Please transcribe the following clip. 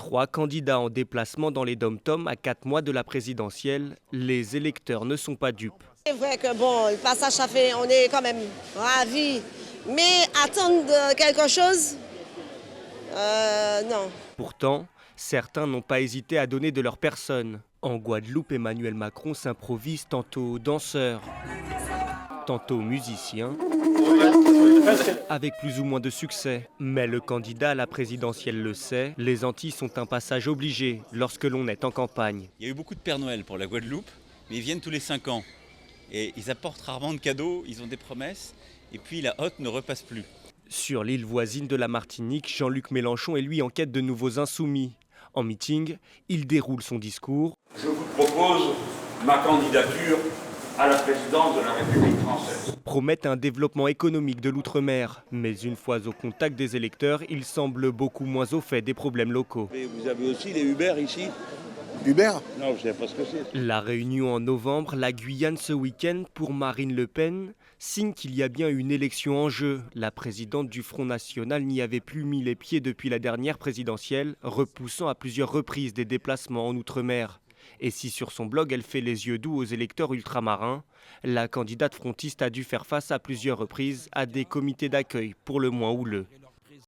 3 candidats en déplacement dans les dom-toms à 4 mois de la présidentielle. Les électeurs ne sont pas dupes. C'est vrai que bon, le passage, ça fait, on est quand même ravis. Mais attendre quelque chose, non. Pourtant, certains n'ont pas hésité à donner de leur personne. En Guadeloupe, Emmanuel Macron s'improvise tantôt danseur, tantôt musicien, avec plus ou moins de succès. Mais le candidat à la présidentielle le sait, les Antilles sont un passage obligé lorsque l'on est en campagne. Il y a eu beaucoup de Père Noël pour la Guadeloupe, mais ils viennent tous les 5 ans. Et ils apportent rarement de cadeaux, ils ont des promesses, et puis la hotte ne repasse plus. Sur l'île voisine de la Martinique, Jean-Luc Mélenchon est lui en quête de nouveaux insoumis. En meeting, il déroule son discours. Je vous propose ma candidature à la présidence de la République française. Promet un développement économique de l'outre-mer. Mais une fois au contact des électeurs, il semble beaucoup moins au fait des problèmes locaux. Et vous avez aussi les Uber ici? Uber? Non, je ne sais pas ce que c'est. La Réunion en novembre, la Guyane ce week-end pour Marine Le Pen, signe qu'il y a bien une élection en jeu. La présidente du Front National n'y avait plus mis les pieds depuis la dernière présidentielle, repoussant à plusieurs reprises des déplacements en outre-mer. Et si sur son blog elle fait les yeux doux aux électeurs ultramarins, la candidate frontiste a dû faire face à plusieurs reprises à des comités d'accueil pour le moins houleux.